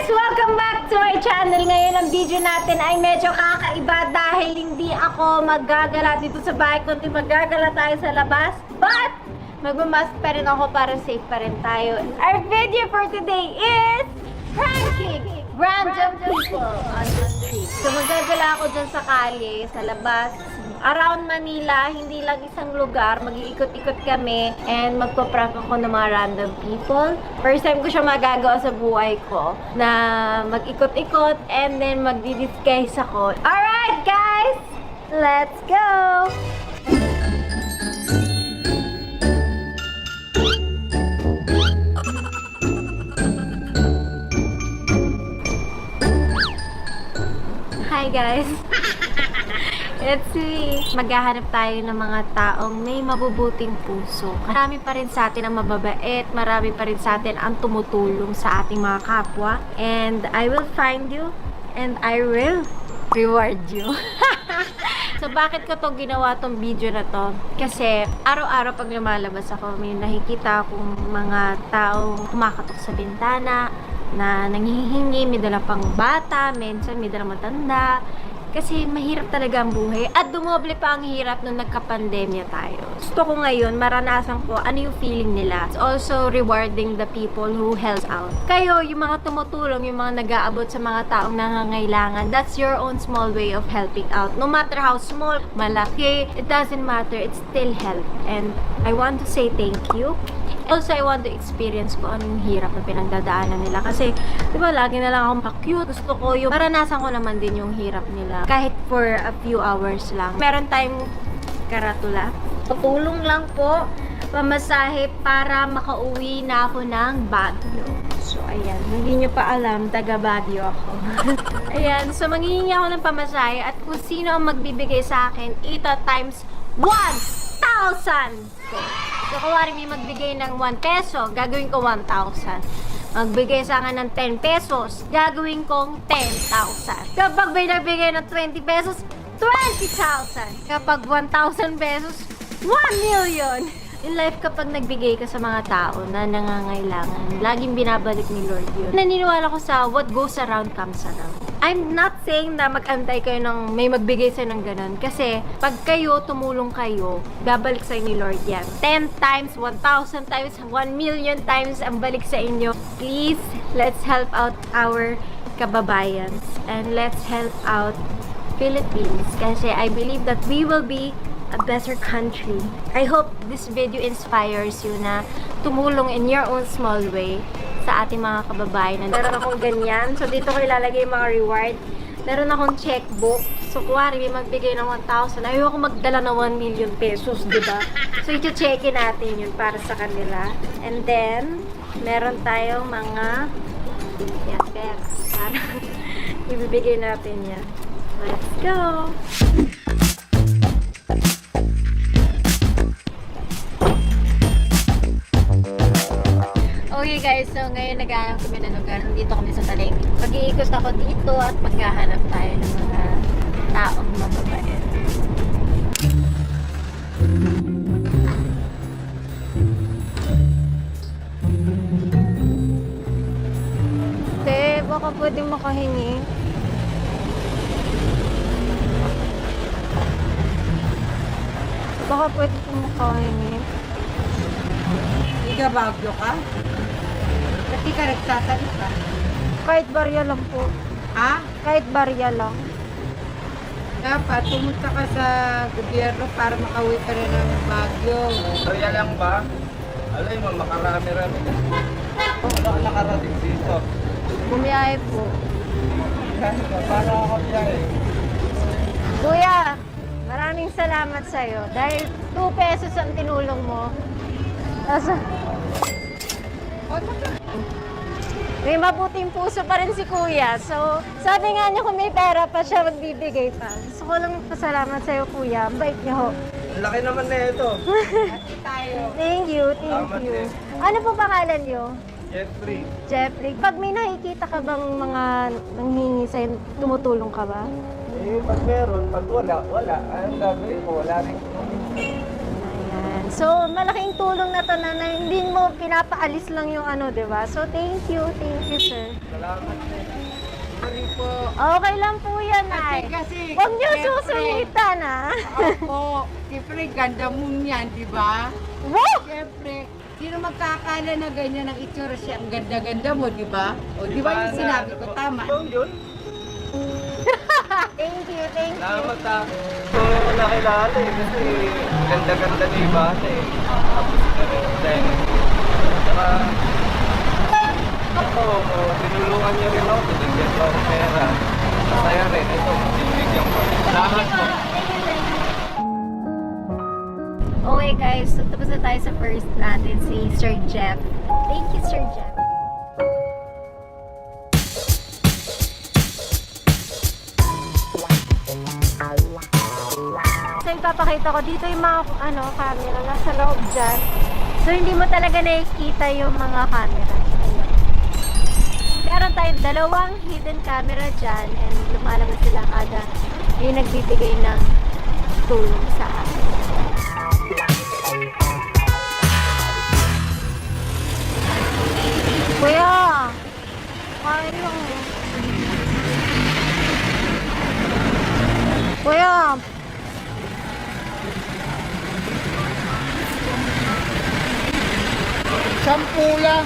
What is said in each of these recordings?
Welcome back to my channel. Ngayon ang video natin ay medyo kakaiba dahil hindi ako maggagala dito sa bahay, kundi maggagala tayo sa labas. But, magmamask pa rin ako para safe pa rin tayo. Our video for today is pranking random people on the street. So maggagala ako dyan sa kalye, sa labas. Around Manila, hindi lang isang lugar, mag-iikot-ikot kami and magpa-prank ako ng mga random people. First time ko siya magagawa sa buhay ko na mag-ikot-ikot and then magdi-disguise ako. Alright guys, let's go! Hi guys! Let's see. Maghahanap tayo ng mga taong may mabubuting puso. Marami pa rin sa atin ang mababait. Marami pa rin sa atin ang tumutulong sa ating mga kapwa. And I will find you and I will reward you. So, bakit ko to ginawa tong video na to? Kasi, araw-araw pag lumalabas ako, may nakikita akong mga taong kumakatok sa bintana, na nanghihingi, may dala pang bata, minsan may dala matanda. Kasi mahirap talaga ang buhay. At dumoble pa ang hirap nung nagka-pandemya tayo. Gusto ko ngayon, maranasan ko ano yung feeling nila. It's also rewarding the people who help out. Kayo, yung mga tumutulong, yung mga nag-aabot sa mga taong nangangailangan, that's your own small way of helping out. No matter how small, malaki, it doesn't matter. It's still help. And I want to say thank you. Also, I want to experience ko anong hirap na pinagdadaanan nila. Kasi, di ba, lagi na lang akong pa-cute. Gusto ko yung, maranasan ko naman din yung hirap nila. Kahit for a few hours lang. Meron tayong karatula. Tutulong lang po, pamasahe para makauwi na ako ng Baguio. So, ayan. Hindi nyo pa alam, taga Baguio ako. Ayan. So, manghihingi ako ng pamasahe at kung sino ang magbibigay sa akin, ita times 1,000! So, kung may magbigay ng 1 peso, gagawin ko 1,000. Magbigay sa akin ng 10 pesos, gagawin kong 10,000. Kapag may nagbigay ng 20 pesos, 20,000. Kapag 1,000 pesos, 1 million. In life, kapag nagbigay ka sa mga tao na nangangailangan, laging binabalik ni Lord yun. Naniniwala ko sa what goes around comes around. I'm not saying na mag-antay kayo ng may magbigay sa'yo ng ganun. Kasi, pag kayo, tumulong kayo, babalik sa'yo ni Lord yan. 10 times, 1,000 times, 1 million times ang balik sa inyo. Please, let's help out our kababayans. And let's help out Philippines. Kasi I believe that we will be a better country. I hope this video inspires you na tumulong in your own small way sa ating mga kababayan. Meron akong ganyan. So, dito ko ilalagay yung mga reward. Meron akong checkbook. So, kuwari, may magbigay ng 1,000. Ayoko magdala ng 1 million pesos, di ba? So, i-checkin natin yun para sa kanila. And then, meron tayong mga yan, pera. Para ibibigay natin yan. Let's go! Okay guys, so ngayon naghahanap kami ng lugar. Dito kami sa Talengke. Mag-iikot ako dito at maghahanap tayo ng mga taong mababait. Te, baka pwede makahingi. Baka pwede makahingi. Iga Baguio ka? Pati ka nagsasalita. Kahit barya lang po. Ha? Kahit barya lang. Dapat pumunta ka sa gobyerno para makauwi ka rin ng Baguio. Kaya lang ba? Alay mo, makarami-rami na. Wala ka nakarating dito. Bumiyahe po. Paano ako biyahe? Kuya, maraming salamat sa'yo. Dahil 2 pesos ang tinulong mo. Tapos, may mabuting puso pa rin si Kuya. So, sabi nga niya kung may pera pa siya, magbibigay pa. Gusto ko lang pasalamat sa'yo, Kuya. Ang bait niyo ho. Ang laki naman na ito. Thank you, thank Salamat you. din. Ano po pangalan niyo? Jeffrey. Jeffrey. Pag may nakikita ka bang mga nanghingi sa'yo, tumutulong ka ba? Eh, pag meron, pag wala, wala. Anong gagawin ko? Wala rin. Ayan. So, malaking tulong na to na hindi mo pinapaalis lang yung ano, di ba? So, thank you, sir. Salamat. Salamat din. Sorry po. Okay lang po yan, Nay. Kasi, Huwag niyo syempre, susungitan, ha? Opo, siyempre ganda mo niyan, di ba? Wow! Siyempre, sino magkakala na ganyan ang itsura siya? Ang ganda-ganda mo, di ba? O, di ba yung sinabi ko, tama? Yun. Thank you, thank you. Salamat ha. Ito ko nakilala eh. Kasi ganda-ganda ni Bata eh. Tapos ka rin. Saka, ako, tinulungan niyo rin ako. Binigyan ko ako pera. Masaya rin. Ito, binigyan ko. Salamat po. Okay guys, so tapos na tayo sa first natin, si Sir Jeff. Thank you, Sir Jeff. So ipapakita ko dito yung mga camera nasa loob dyan. So hindi mo talaga nakikita yung mga camera. Ayun. Meron tayong dalawang hidden camera dyan and lumalabas sila kada yung nagbibigay ng tulong sa akin. Kuya! Kayo. Kuya! Sampu lang.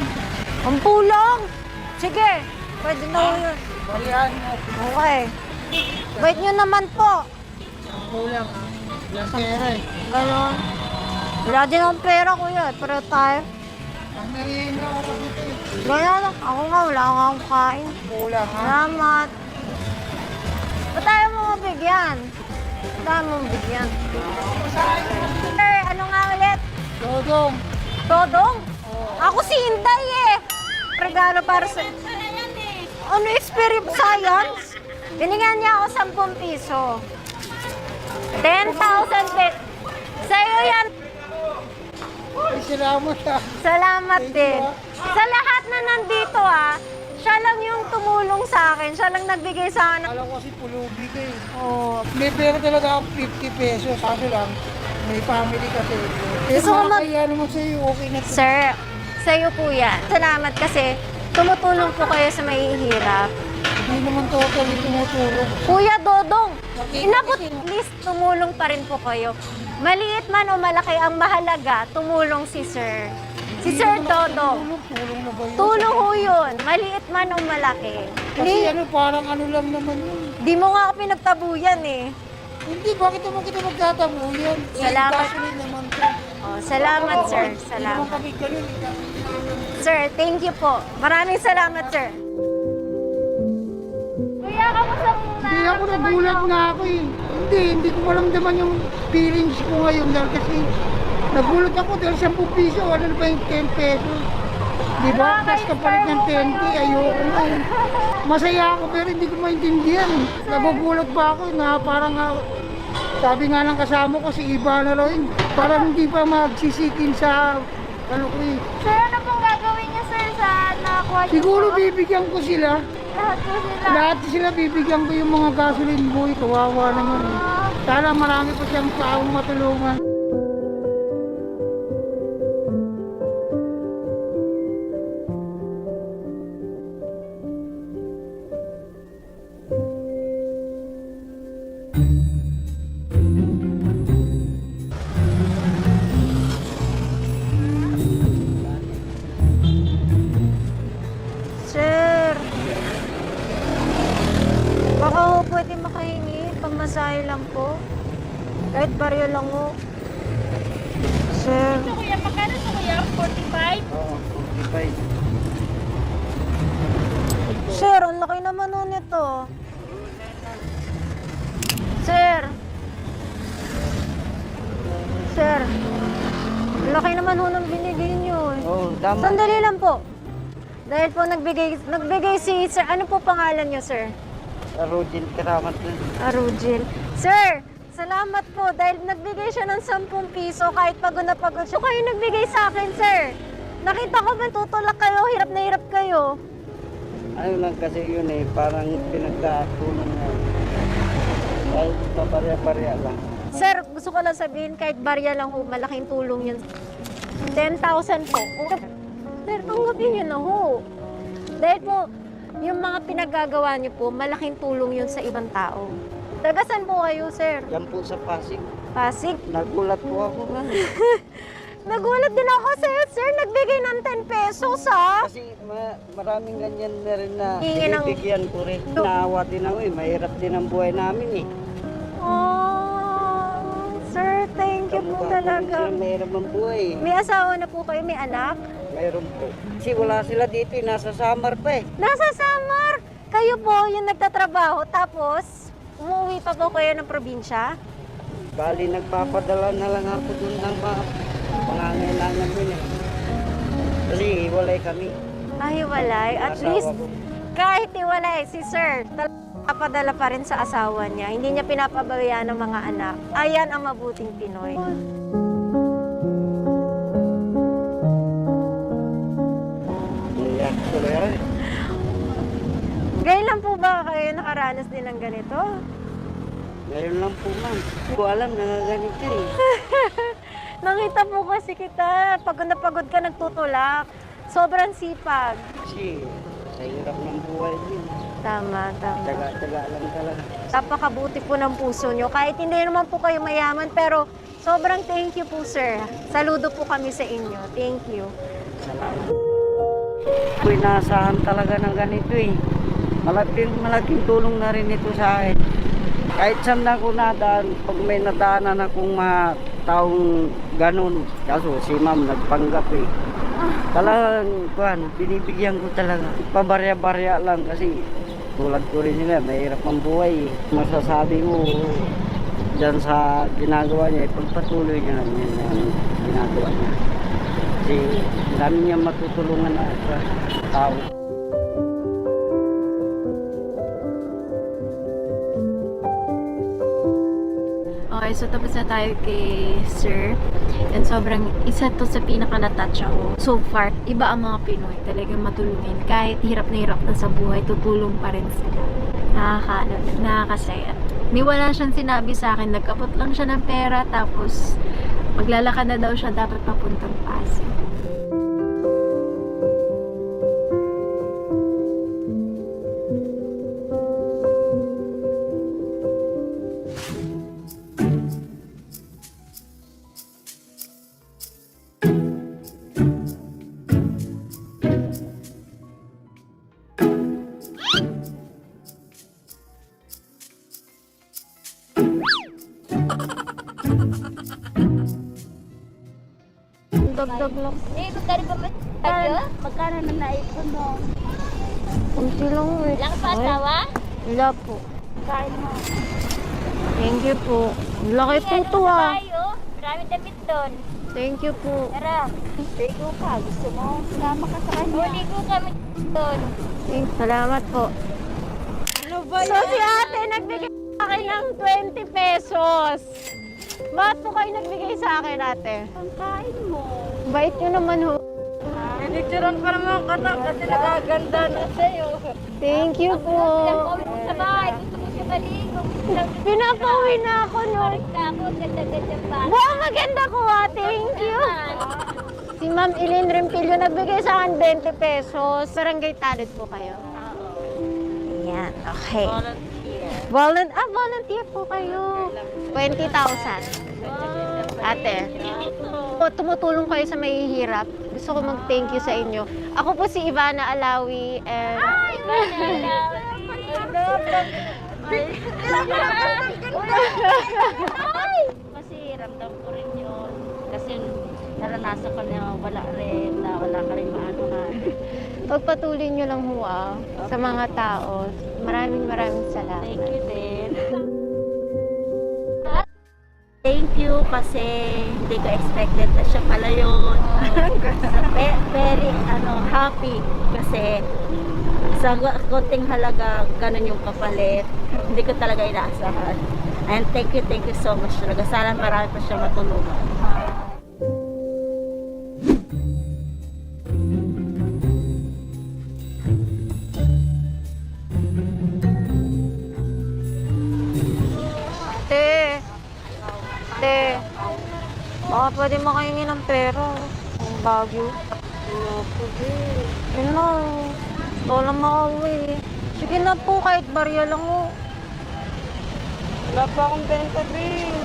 Ang pulong! Sige! Pwede na ho yun. Balihan mo. Okay. Wait nyo naman po. Sampu lang. Yung pera eh. Ganon. Wala din akong pera, kuya. Pero tayo. Ang merienda ko pa dito eh. Ganon. Ako nga, wala akong kain. Sampu lang ha. Salamat. Ba't tayo mo mabigyan? Ba't tayo mo mabigyan? Sir, ano nga ulit? Dodong. Todong? Ako si Inday eh. Regalo para sa... Ano, experience science? Binigyan niya ako 10 piso. 10,000 pesos. Sa'yo yan. Ay, salamat ha. Salamat din. Sa lahat na nandito siya lang yung tumulong sa akin. Siya lang nagbigay sa akin. Alam ko kasi pulubi ka eh. Oh. May pera talaga ako 50 pesos. Kaso lang, may family kasi. Eh, Gusto ko mag- kaya naman sa'yo, okay na to. Sir, sa'yo po yan. Salamat kasi tumutulong po kayo sa mahihirap. Hindi naman totally tumutulong. Kuya Dodong, inabot least tumulong pa rin po kayo. Maliit man o malaki, ang mahalaga, tumulong si Sir. Si Sir Dodong. Tulong na ba yun? Tulong ho yun. Maliit man o malaki. Kasi Hindi, ano, parang ano lang naman yun. di mo nga ako pinagtabuyan eh. Hindi, bakit naman kita magtatamo yan? Salamat. Gasoline naman to. Oh, salamat, Sir. Hindi naman Salamat. kami ganun. Sir, thank you po. Maraming salamat, Sir. Kuya, kamusta muna? Hindi ako nagulat nga ako eh. Hindi ko maramdaman yung feelings ko ngayon dahil kasi nagulat ako dahil 10 piso, ano na ba yung 10 pesos? Di ba? Tapos kapalit ng 10K, ayoko na eh. Masaya ako pero hindi ko maintindihan. Nagugulat pa ako na parang sabi nga ng kasama ko si Ivana Roy, parang hindi pa magsisikin sa ano ko eh. Sir, ano pong gagawin niyo, Sir, sa nakakuha niyo? Siguro bibigyan ko sila. Lahat po sila. Lahat sila bibigyan ko yung mga gasoline boy, kawawa naman eh. Sana marami pa siyang taong matulungan. Sir, baka ho pwede makahingi, pamasahe lang po. Kahit baryo lang ho. Sir, Kuya, magkano sa kuya? 45? Oo, 45. sir, ang laki naman ho nito. Sir, sir, ang laki naman ho ng binigay niyo eh. Oo, tama. Sandali lang po. Dahil po nagbigay si Sir, ano po pangalan niyo, Sir? Arujin Karamat din. Arujil. Sir, salamat po dahil nagbigay siya ng 10 piso kahit pagod na pagod siya. Kayo nagbigay sa akin, Sir. Nakita ko ba tutulak kayo, hirap na hirap kayo. Ano lang kasi yun eh, parang pinagkatulong na. Kahit paparya-parya lang. Sir, gusto ko lang sabihin kahit barya lang ho, malaking tulong yun. 10,000 po. Sir, tanggapin niyo na ho. Dahil po, yung mga pinagagawa niyo po, malaking tulong yun sa ibang tao. Tagasan po kayo, sir? Yan po sa Pasig. Pasig? Nagulat po ako nga. Nagulat din ako, sir. Nagbigay ng 10 pesos, ha? Kasi maraming ganyan na rin na Hingi ng- binibigyan ko rin. Naawa din ako eh. Mahirap din ang buhay namin eh. Oh, sir, thank you po talaga. Mahirap ang buhay eh. May asawa na po kayo, may anak? Mayroon po. Kasi wala sila dito eh. Nasa summer pa eh. Nasa summer! Kayo po yung nagtatrabaho, tapos umuwi pa po kayo ng probinsya? Bali, nagpapadala na lang ako dun ng mga pangangailangan din eh. Kasi hiwalay kami. Hiwalay. At Asawa least, ko. kahit hiwalay, si sir, papadala pa rin sa asawa niya. Hindi niya pinapabayaan ng mga anak. Ayan ang mabuting Pinoy. Iyak tuloy ako eh. Ngayon lang po ba kayo nakaranas din ng ganito? Ngayon lang po man. Hindi ko alam na ganito eh. Nakita po kasi kita, pagod na pagod ka nagtutulak. Sobrang sipag. Kasi sa hirap ng buhay din. Tama. Tsaga-tsaga lang talaga. Napakabuti po ng puso nyo. Kahit hindi naman po kayo mayaman, pero sobrang thank you po, sir. Saludo po kami sa inyo. Thank you. Salamat. Ako'y naasahan talaga ng ganito eh. Malaking tulong na rin ito sa akin. Kahit saan na ako nadaan, pag may nadaanan akong mga taong ganun. Kaso si ma'am nagpanggap eh. Talagang binibigyan ko talaga. Pabarya-barya lang kasi tulad ko rin nila, mahirap ang buhay eh. Masasabi ko dyan sa ginagawa niya, ipagpatuloy niya lang yun ang ginagawa niya. Kasi dami niya matutulungan na sa tao. Okay, so tapos na tayo kay Sir. And sobrang isa to sa pinaka-natouch ako. So far, iba ang mga Pinoy. Talagang matulungin. Kahit hirap na sa buhay, tutulong pa rin sila. Nakakasaya. May wala siyang sinabi sa akin. Nagkapot lang siya ng pera. Tapos, maglalakad na daw siya dapat papuntang Pasig. Dagdag lang. Magkano pa ba tayo? Magkano na naipon mo? Kunti lang eh. Lang pa asawa? Wala po. Kain mo. Thank you po. Laki po to ah. Tayo. Maraming damit doon. Thank you po. Tara. Ligo ka. Gusto mo? Sama ka sa kanya. Ligo kami doon. Salamat po. So si ate nagbigay sa akin ng 20 pesos. Bakit po kayo nagbigay sa akin, ate? Pangkain mo. Bait nyo naman ho. Pinicturean ka naman kata kasi nagaganda na sa'yo. Thank you po. Sa bahay. Gusto mo siya maligo. Pinapauwi na ako, no? Ako, ganda-ganda pa. Wow, maganda ko ah. Thank you. Si Ma'am Eileen Rempilio nagbigay sa akin 20 pesos. Barangay Talent po kayo. Ayan, okay. Volunteer po kayo. 20,000. Ate. Tumutulong kayo sa mahihirap. Gusto ko mag-thank you sa inyo. Ako po si Ivana Alawi and... Kasi ramdam ko rin yun. Kasi naranasan ko na wala rin, na wala ka rin maanuhan. Pagpatuloy nyo lang ho sa mga tao. Maraming salamat. Thank you din. Thank you kasi hindi ko expected na siya pala yun. Very happy kasi sa konting halaga, ganun yung kapalit. Hindi ko talaga inaasahan. And thank you so much talaga. Sana marami pa siya matulungan. Te, baka pwede makahingi ng pera. Ang Baguio. Yun na. Wala makauwi. Sige na po, kahit barya lang oh. Wala pa akong benta, Bing.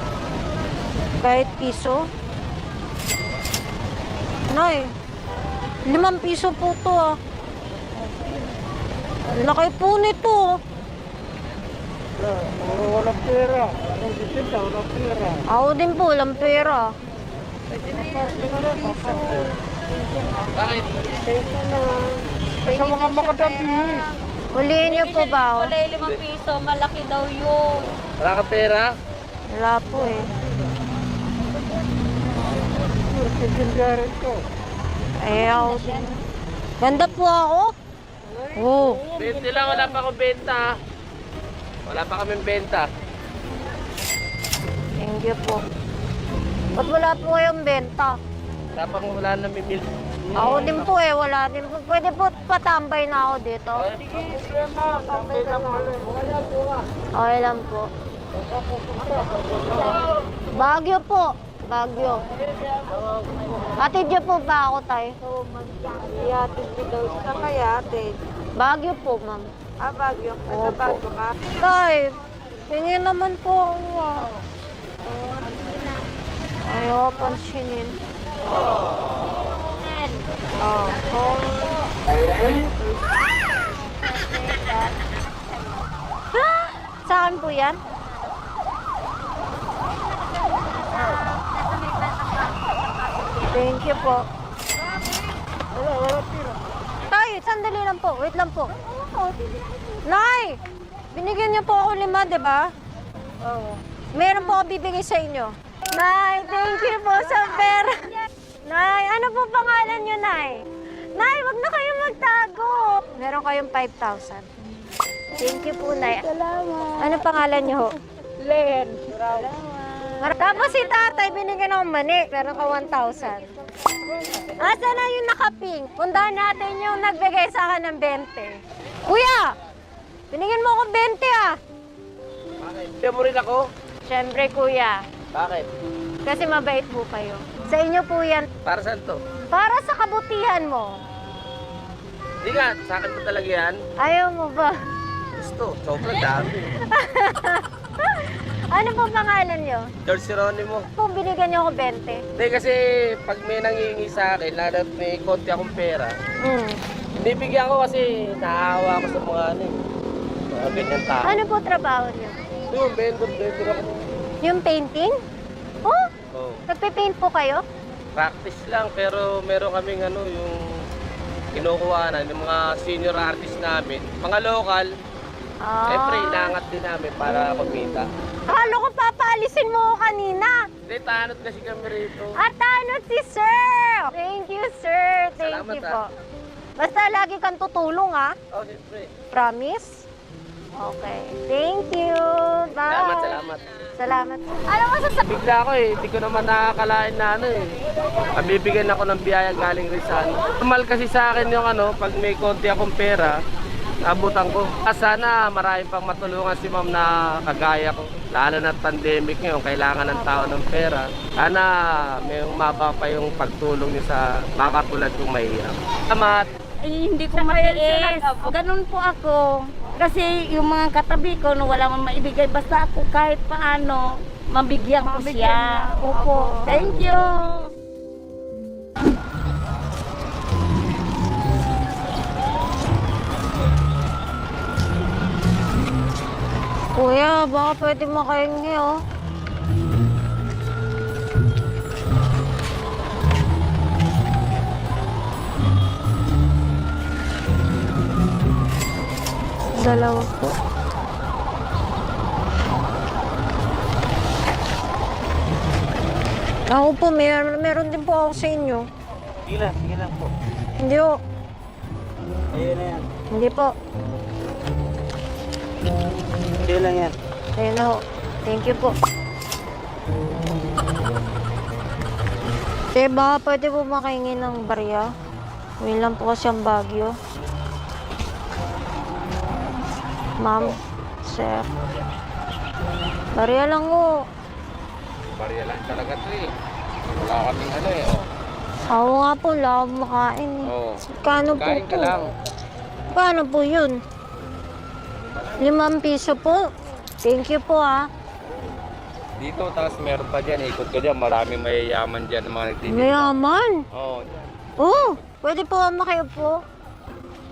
Kahit piso. Nay, 5 piso po to ah. Laki po nito. Walang pera. Ang bitinda, walang pera. Ako din po, walang pera. Bakit? Sa mga makadabi. Huliin niyo po ba ako? Wala 5 piso, malaki daw yun. Wala ka pera? Wala po eh. Sisindarin ko. Ay, ako din. Ganda po ako? Oo. 20 lang, wala pa akong benta. Wala pa kaming benta. Thank you po. Ba't wala po kayong benta? Wala pang wala na mimil. Ako din po eh, wala din po. Pwede po patambay na ako dito. Okay lang po. Baguio po. Baguio. Atid niyo po ba ako, tay? Yatid mo daw. Saan ka yatid? Baguio po, ma'am. Baguio. Opo. Tay, tingin naman po ako ah. Ayaw pansinin. Oh. Sa akin po yan? Thank you po. Tay, sandali lang po. Wait lang po. Nay! Binigyan niyo po ako 5, di ba? Oo. Meron po ako bibigay sa inyo. Nay, thank you po sa pera. Nay, ano po pangalan niyo, Nay? Nay, wag na kayong magtago. Meron kayong 5,000. Thank you po, Nay. Salamat. Ano pangalan niyo ho? Len. Tapos si tatay binigyan ng mani. Meron ka 1,000. Asa na yung nakaping? Pundahan natin yung nagbigay sa akin ng 20. Kuya! Binigyan mo akong 20 ah. Bakit? Hindi mo rin ako? Siyempre, kuya. Bakit? Kasi mabait po kayo. Sa inyo po yan. Para saan to? Para sa kabutihan mo. Hindi nga, sa akin mo talaga yan. Ayaw mo ba? Gusto, sobrang dami. Ano po pangalan nyo? George Geronimo. Kung binigyan nyo ako 20. Hindi kasi pag may nangingi sa akin, lalo at may konti akong pera, binibigyan ko kasi naawa ako sa mga mga ganyan tao. Ano po trabaho nyo? Yung vendor ako. Yung painting? Oh, Oh, nagpe-paint po kayo? practice lang pero meron kaming yung kinukuha na ng mga senior artist namin. Mga local, siyempre inaangat din namin para kumita. Akala ko papaalisin mo ko kanina. Hindi, tanot kasi kami rito. At ano si Sir? Thank you, Sir. Thank Salamat, you po. Basta lagi kang tutulong, ha? Oh, siyempre. Promise? Okay. Thank you. Bye. Salamat. Salamat. Ano mo sasabihin? Bigla ako hindi ko naman nakakalain na mabibigyan ako ng biyaya galing Rizal. Normal kasi sa akin yung pag may konti akong pera, abutan ko. Sana marami pang matulungan si ma'am na kagaya ko. Lalo na pandemic ngayon, kailangan ng tao ng pera. Sana may umaba pa yung pagtulong niyo sa mga katulad kong mahirap. Salamat! Ay, hindi ko matiis. Ganun po ako. Kasi yung mga katabi ko, no, wala man maibigay. Basta ako kahit paano, mabigyan ko siya. Opo. Thank you. Kuya, baka pwede makahingi, oh. Dalawa po. Ako po, meron din po ako sa inyo. Sige lang po. Hindi po. Ayun na yan. Hindi po. Hindi lang yan. Ayun na ho. Thank you po. Baka pwede po makahingi ng barya. May lang po kasi ang Baguio. Ma'am, sir. Barya lang ho. Barya lang talaga ito eh. Wala kaming Ako nga po, wala akong makain eh. Oo. Kano po Kain ka to? lang. Paano po yun? 5 piso po. Thank you po ah. Dito, tapos meron pa dyan, ikot ka dyan, marami mayayaman dyan ng mga nagtitinda. Mayaman. Oo. Oh, pwede po makiupo.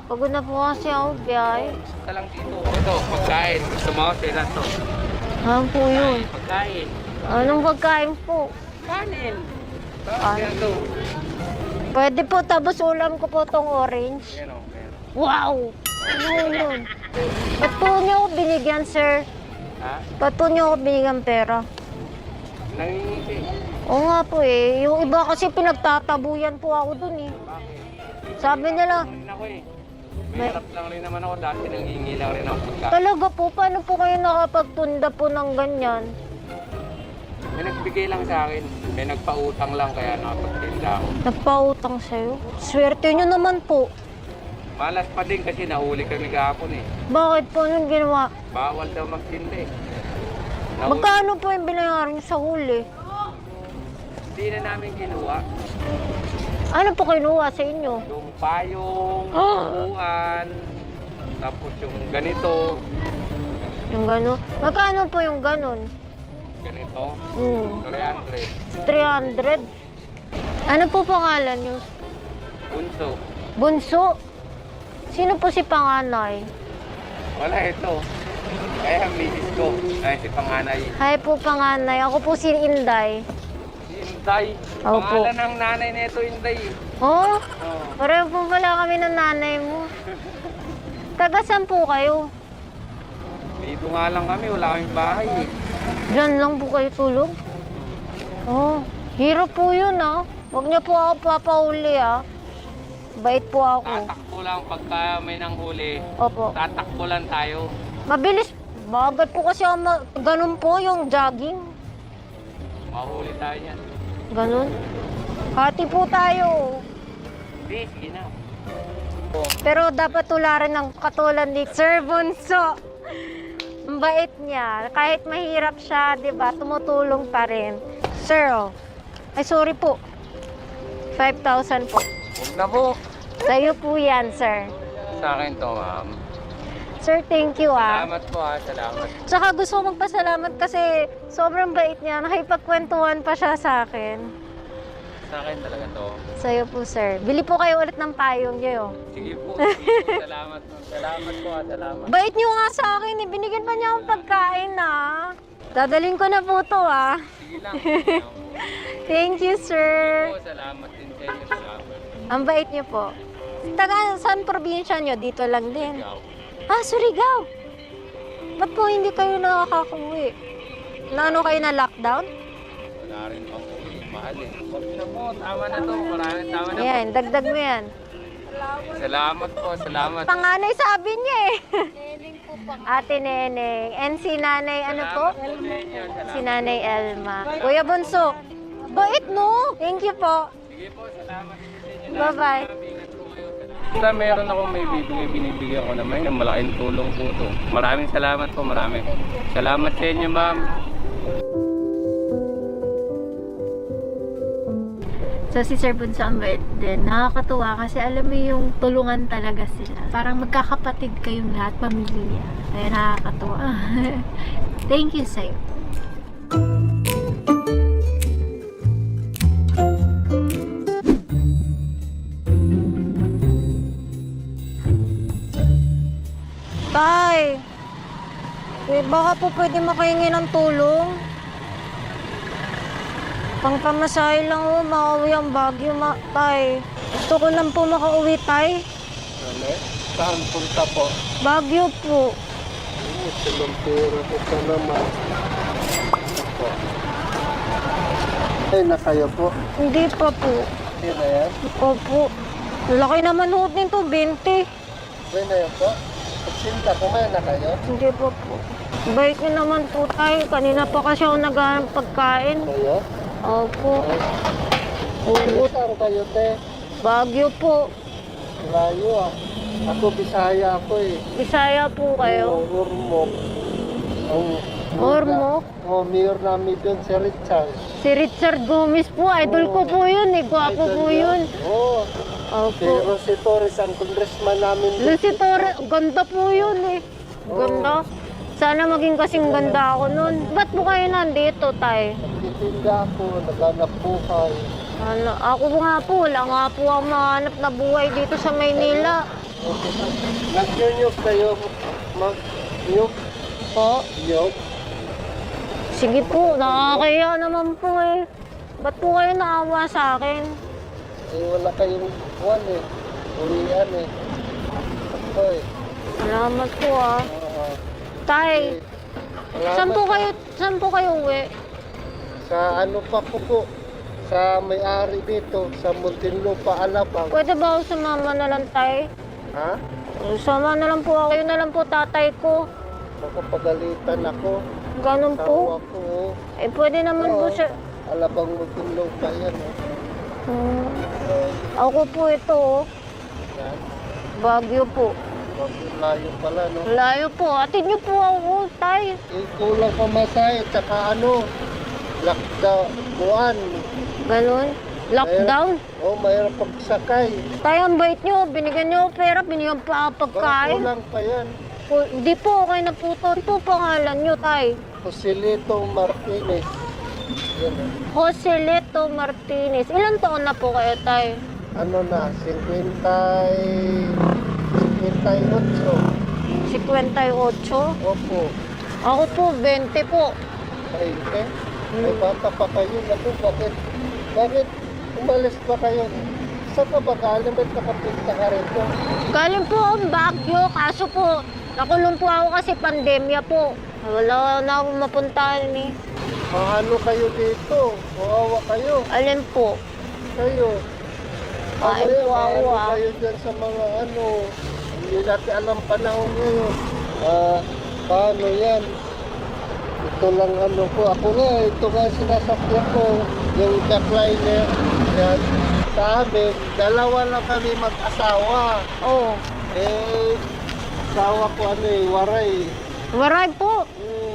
Pagod na po kasi ako, biyay. Ito lang dito. Ito, pagkain. Gusto mo, sila to. Ano po yun? Pagkain. Anong pagkain po? Kanin. Kanin. Yan to. Pwede po, tapos ulam ko po tong orange. Yan o. Wow! Ano yun? Ba't po niyo ako binigyan, sir? Ha? Ba't po niyo ako binigyan pera? Nangingiti. Oo nga po eh. Yung iba kasi pinagtatabuyan po ako dun eh. Sabi nila, Rin ako eh. Mahirap lang rin naman ako. Dati nanghingi lang rin ako pagkain. talaga po, paano po kayo nakapagtunda po ng ganyan? May nagbigay lang sa akin. May nagpautang lang kaya nakapagtinda ako. Nagpautang sa'yo? Swerte nyo naman po. Malas pa din kasi nahuli kami kahapon eh. Bakit po anong ginawa? Bawal daw magtinda eh. Nahuli. Magkano po yung binayaran nyo sa huli? Hindi na namin kinuha. Ano po kinuha sa inyo? Yung payong, Ah! upuan, tapos yung ganito, Yung gano'n? Magkano po yung gano'n? ganito, 300. 300? Ano po pangalan nyo? Punso. Bunso? Sino po si panganay? Wala ito. Kaya misis ko. Ay, si panganay. Hi po panganay. Ako po si Inday. Si Inday. Opo. Pangalan ng nanay nito, Inday. Oh, Oh. pareho po pala kami ng nanay mo. Taga saan po kayo? Dito nga lang kami, wala kaming bahay eh. Diyan lang po kayo tulog? Oh, hirap po yun ah. Huwag niyo po ako papauli ah. Bait po ako. Tatakbo lang pagka may nanghuli. Opo. Tatakbo lang tayo. Mabilis. Bagat po kasi ako ganun po yung jogging. Mahuli tayo yan. Ganun. Hati po tayo. Hindi, sige na. Pero dapat tularan ng katulad ni Sir Bunso. Ang bait niya. Kahit mahirap siya, di ba, tumutulong pa rin. Sir, oh. Ay, sorry po. 5,000 po. Huwag na po. Sa'yo po yan, sir. Sa akin to, ma'am. Sir, thank you ah. Salamat po ha, salamat. Tsaka gusto ko magpasalamat kasi sobrang bait niya. Nakipagkwentuhan pa siya sa akin. Sa akin talaga to. Sa'yo po, sir. Bili po kayo ulit ng payong niyo. Sige po, sige po. Salamat po. Salamat po ha, salamat. Bait niyo nga sa akin eh. Binigyan pa niya akong pagkain ah. Dadalhin ko na po to ah. Sige lang. Sige lang. Thank you, sir. Po, salamat din sa inyo. Salamat. Ang bait niyo po. Taga saan probinsya niyo? Dito lang din. Ikaw. Ah, Surigao. Ba't po hindi kayo nakaka-uwi? Na ano kayo na lockdown? Wala rin pang uwi. Mahal eh. Huwag na po, tama na to. Maraming tama na po. Ayan, dagdag mo yan. Salamat po, salamat. Panganay sabi niya eh. Ate Neneng. And si nanay, ano po? Salamat po sa inyo. Si nanay Elma. Kuya Bunso. Bait no? Thank you po. Sige po, salamat din sa inyo. Bye-bye. Ingat po kayo. Basta meron ako may binibigyan ko naman ng malaking tulong po to. Maraming salamat po, maraming. Salamat sa inyo, ma'am. So si Sir Bunso ang bait din. Nakakatuwa kasi alam mo yung tulungan talaga sila. Parang magkakapatid kayong lahat, pamilya. Kaya nakakatuwa. Thank you sa'yo. Tay! Baka po pwede makahingi ng tulong? Pangpamasahe lang ho, makauwi ang Baguio, tay. Gusto ko lang po makauwi, tay. Ano? Saan punta po? Baguio po. Silang pera ko ka naman. Ay, na kayo po. Hindi pa po. Hindi na yan. Opo. Laki naman ho nito, 20. Hindi na yan po. Pagsinta, kumain na kayo? Hindi pa po. Bait niyo naman po, tay. Kanina pa kasi ako naghahanap pagkain. Kayo? Opo. Opo. Saan kayo, te? Baguio po. Layo ah. Ako, Bisaya ako eh. Bisaya po kayo. Ormoc. Ormoc? Mayor namin doon si Richard. Si Richard Gomez po. Idol ko po yun eh. Gwapo po yun. Oo. Opo. si Torres ang congressman namin. Si Torre, ganda po yun eh. Ganda. Sana maging kasing ganda ako nun. Ba't po kayo nandito, tay? Nagtitinda ako, naghanap buhay. Ano, ako nga po, wala nga po ang mahanap na buhay dito sa Maynila. Nag-nyok kayo, mag-nyok Po? nyok. Sige po, nakakaya naman po eh. Ba't po kayo naawa sa akin? Eh, wala kayong buwan eh. Ulian eh. Ako eh. Salamat po ah. Tay, Salamat. saan po kayo uwi? Sa ano pa po, sa may-ari dito, sa Muntinlupa, Alabang. Pwede ba ako sumama na lang, tay? Ha? Sama na lang po ako. Kayo na lang po tatay ko. Nakapagalitan ako. Ganun po. Tawa ko. Eh, pwede naman po Oo. siya. Alabang Muntinlupa yan eh. Hmm. Ako po ito, oh. Yan. Baguio po. Wag layo pala, no? Layo po. Atid niyo po ako, tay. Eh, kulang pamasahe, tsaka ano, lockdown, buwan. Ganun. Lockdown. Oh, mayroon pagsakay. Tay, ang bait niyo. Binigyan niyo ako pera. Binigyan pa ako pagkain. Kulang pa yan. Hindi po, okay na po to. Ano po pangalan niyo, tay? Joselito Martinez. Yan. Joselito Martinez. Ilan taon na po kayo, tay? Ano na, 58. 58. Opo. Ako po, 20 po. Ay, Ay, bata pa kayo. Naku, bakit umalis pa kayo? Saan ka ba galing? Ba't nakapunta ka rito? Galing po ang Baguio, kaso po, nakulong po ako kasi pandemya po. Wala na akong mapuntahan eh. Ano kayo dito? Kawawa kayo. Alin po? Kayo. Ay, kawawa. Ano kayo dyan sa mga ano? Hindi natin alam panahon ngayon. Paano yan? Ito lang ano ko. Ako nga, ito nga sinasakyan ko. Yung jackliner. Yan. Sa amin, dalawa lang kami mag-asawa. Oh, Eh, asawa ko ano eh, waray. maray po.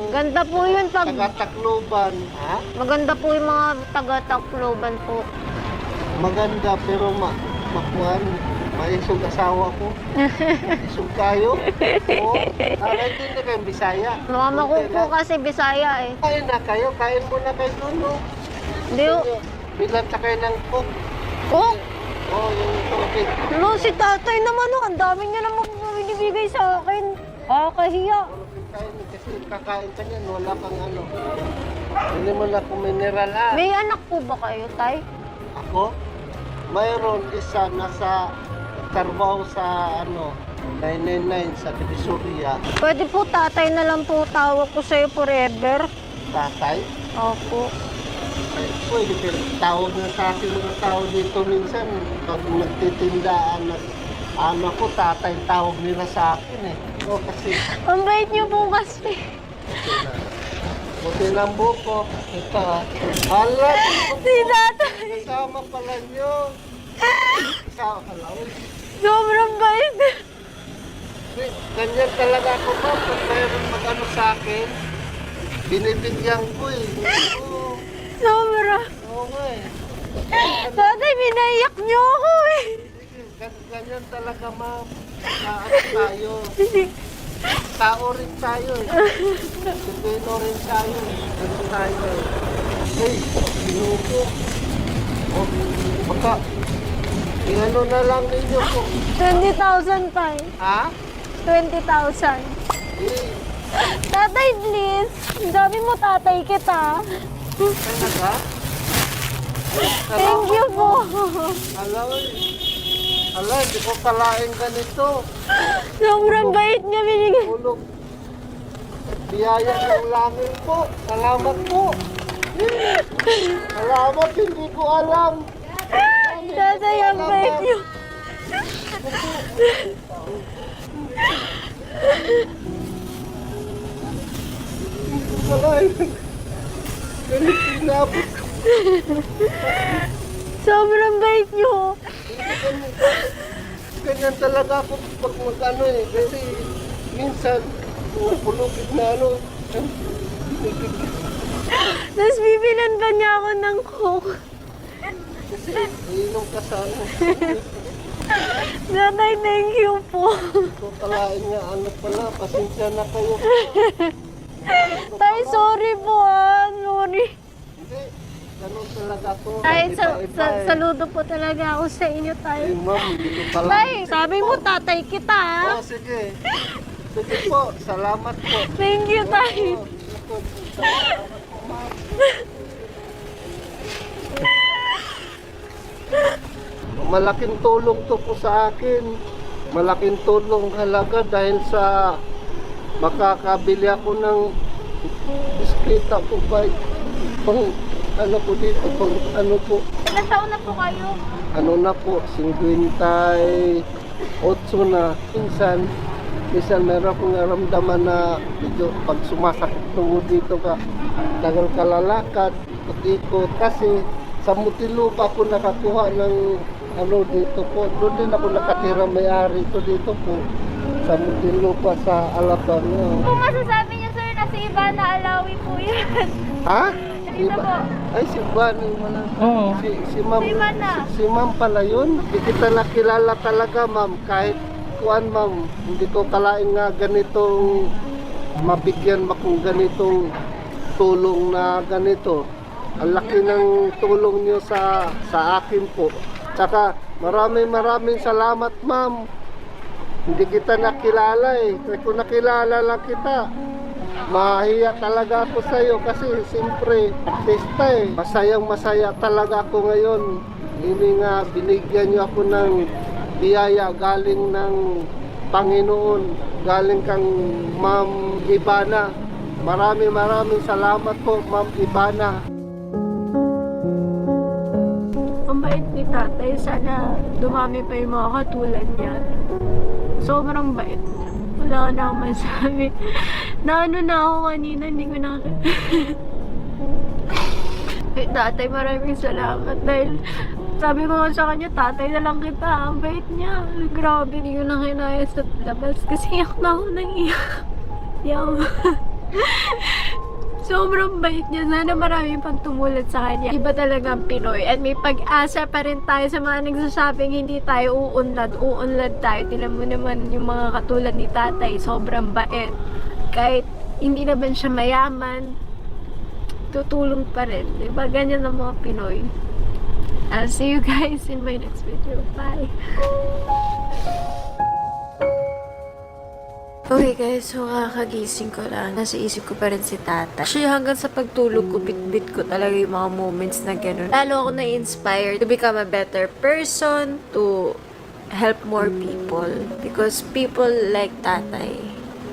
Ganda po yun pag... Taga-Tacloban. Ha? Maganda po yung mga taga-Tacloban po. Maganda pero makuhan. Maisog asawa ko. Isog kayo. Oo. Hindi na kayo Bisaya. Mama ko po kasi Bisaya eh. Kain na kayo. Kain muna kayo doon. No? Hindi oh. Bilan sa kayo ng cook. Oh, Oh, yung tubig. no, si tatay naman oh. Ang dami niya naman binibigay sa akin. Kahiya. Kain kasi kakain ka niyan. Wala kang ano. Hindi mo na kung mineral ha. May anak po ba kayo, tay? Ako? Mayroon isa nasa trabaho sa ano 999 sa Divisoria. Pwede po tatay na lang po tawag ko sa'yo forever. Tatay. Opo. Ay, pwede pero tawag na sa akin mga tao dito minsan pag nagtitindaan na ano ko tatay tawag nila sa akin eh. O kasi Ang bait niyo po kasi. buti ng buko. Ito ah. Hala! Si tatay. Kasama pala nyo. Kasama pala. Uy, Sobrang bait. ganyan talaga ako ba? Pag mayroon mag-ano sa akin, binibigyan ko eh. Oo. Sobra. Oo nga eh. Tatay, binaiyak niyo ako eh. Ganyan talaga ma'am. Ano tayo? Tao rin tayo eh. Pilipino rin tayo eh. Ano tayo eh. Hey, binuko. Oh, baka, ano na lang ninyo po. 20,000 tay. Ha? 20,000. Eh, Tatay, please. Ang dami mo tatay kita. talaga? Thank you po. Ala, hindi ko kalain ganito. Sobrang bait niya binigay. Ulog. Biyaya ng langit po. Salamat po. Salamat, hindi ko alam. Tatay, ang bait niyo. Kalain. Ganito inabot ko. Sobrang bait niyo. Ganyan talaga ako pag mag-ano eh. Kasi minsan, pulupit na ano. Tapos bibilan pa niya ako ng coke. Kasi inom ka sa ano. Tatay, thank you po. Ito kalain nga, ano pala, pasensya na kayo. Tay, sorry po ah. Sorry. Hindi, ganun talaga ako. Tay, Iba-iba eh. saludo po talaga ako sa inyo, tay. Eh, ma'am, hindi ko pala. Tay, sabi mo tatay kita ah. Oh, sige. Sige po, salamat po. Thank you, tay. Malaking tulong to po sa akin. Malaking tulong halaga dahil sa makakabili ako ng bisikleta po ba pang ano po dito, pang ano po, Ilang taon na po kayo? ano na po, 58 na. Minsan meron akong naramdaman na medyo pag sumasakit tungod dito ka, tagal kalalakad, ikot kasi sa Muntinlupa ako nakakuha ng ano dito po. Doon din ako nakatira, may-ari ko dito po sa Muntinlupa sa Alabang. Kung masasabi niyo, sir, na si Ivana Alawi po yan. Ha? Sino po? Ay, si Bani wala. Oo. Si ma'am. Si Ivana. Si ma'am pala yun. Hindi kita nakilala talaga, ma'am. Kahit kuan, ma'am. Hindi ko kalain nga ganitong mabigyan akong ganitong tulong na ganito. Ang laki ng tulong niyo sa akin po. Tsaka maraming salamat, ma'am. Hindi kita nakilala eh. Kung nakilala lang kita, mahiya talaga ako sa iyo kasi siyempre artista eh. Masaya talaga ako ngayon. Ini nga binigyan niyo ako ng biyaya galing ng Panginoon, galing kang Ma'am Ivana. Maraming salamat po, Ma'am Ivana. Ang bait ni tatay. Sana dumami pa yung mga katulad niya. Sobrang bait. Wala na akong masabi. Naano na ako kanina, hindi ko na... Eh, tatay, maraming salamat dahil sabi ko nga sa kanya, tatay na lang kita. Ang bait niya. Grabe, hindi ko na kinaya sa labas kasi iyak na ako nang iyak. Iyak. Sobrang bait niya. Sana marami pang tumulad sa kanya. Iba talaga ang Pinoy. At may pag-asa pa rin tayo sa mga nagsasabing hindi tayo uunlad. Uunlad tayo. Tinan mo naman yung mga katulad ni tatay. Sobrang bait. Kahit hindi naman siya mayaman, tutulong pa rin. Diba? Ganyan ang mga Pinoy. I'll see you guys in my next video. Bye! Okay guys, so kakagising ko lang. Nasa isip ko pa rin si tata. Actually, hanggang sa pagtulog ko, bit-bit ko talaga yung mga moments na gano'n. Lalo ako na-inspired to become a better person, to help more people. Because people like tatay,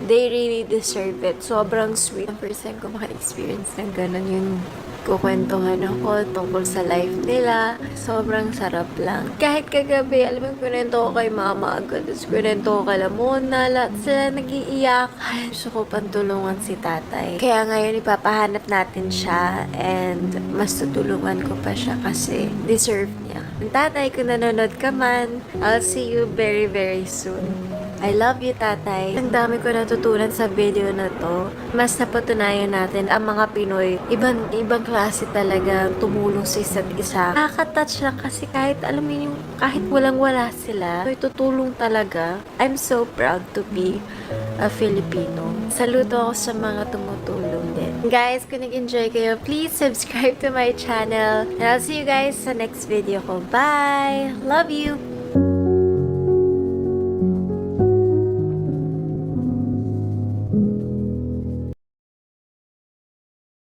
they really deserve it. Sobrang sweet. Ang first time ko maka-experience ng gano'n yung kukwentuhan ako tungkol sa life nila. Sobrang sarap lang. Kahit kagabi, alam mo, kwento ko kay mama agad. Tapos kwento ko kay Lamona. Lahat sila nag-iiyakan. Gusto ko pantulungan si tatay. Kaya ngayon, ipapahanap natin siya. And mas tutulungan ko pa siya kasi deserve niya. Ang tatay, kung nanonood ka man, I'll see you very, very soon. I love you, tatay. Ang dami ko natutunan sa video na to. Mas napatunayan natin ang mga Pinoy. Ibang klase talaga tumulong sa isa't isa. Nakaka-touch lang kasi kahit, alam mo yung, kahit walang-wala sila, may tutulong talaga. I'm so proud to be a Filipino. Saludo ako sa mga tumutulong din. Guys, kung nag-enjoy kayo, please subscribe to my channel. And I'll see you guys sa next video ko. Bye! Love you!